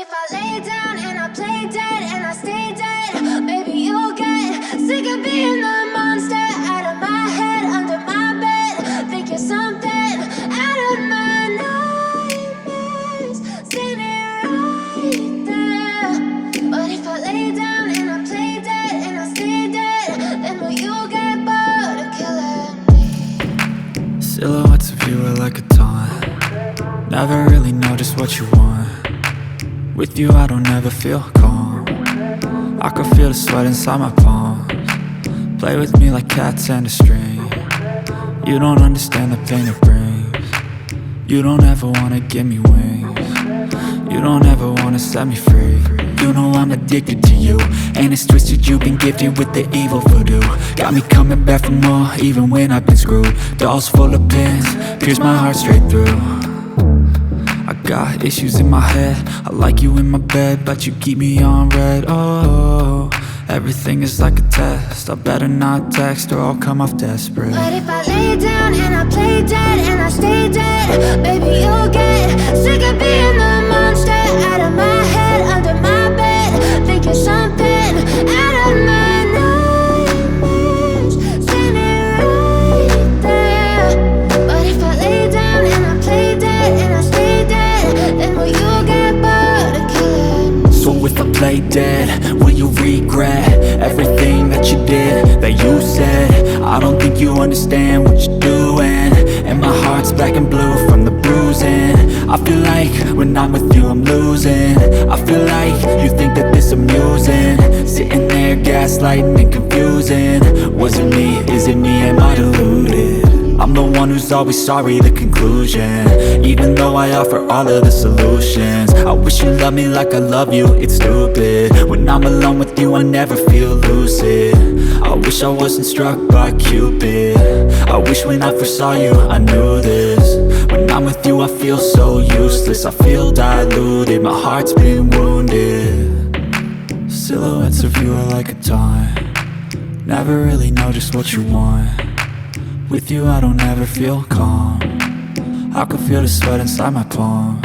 if I lay down and I play dead and I stay dead, maybe you'll get sick of being the monster out of my head, under my bed. Think you're something out of my nightmares, standing right there. But if I lay down and I play dead and I stay dead, then will you get bored of killing me? Silhouettes of you are like a taunt. Never really know just what you want. With you I don't ever feel calm. I can feel the sweat inside my palms. Play with me like cats and a string. You don't understand the pain it brings. You don't ever wanna give me wings. You don't ever wanna set me free. You know I'm addicted to you, and it's twisted, you've been gifted with the evil voodoo. Got me coming back for more, even when I've been screwed. Dolls full of pins, pierce my heart straight through. I got issues in my head, I like you in my bed, but you keep me on red. Oh, everything is like a test, I better not text or I'll come off desperate. But if I lay down and I play dead and I stay dead, baby you'll get sick of being the monster out of my head, under my bed. Think you're something out of my nightmares, standing right there. But if I lay down and I play dead and I stay dead, then will you get bored of killing me? So if I play dead, will you regret everything that you did, that you said? I don't think you understand what you're doing, and my heart's black and blue from the bruising. I feel like when I'm with you I'm losing. I feel like you think that this amusing, sitting there gaslighting and confusing. Was it me? Is it me? Am I deluded? I'm the one who's always sorry, the conclusion, even though I offer all of the solutions. I wish you loved me like I love you, it's stupid. When I'm alone with you I never feel lucid. I wish I wasn't struck by Cupid. I wish when I first saw you I knew this. When I'm with you I feel so useless, I feel diluted, my heart's been wounded. Silhouettes of you are like a taunt. Never really know just what you want. With you I don't ever feel calm. I can feel the sweat inside my palms.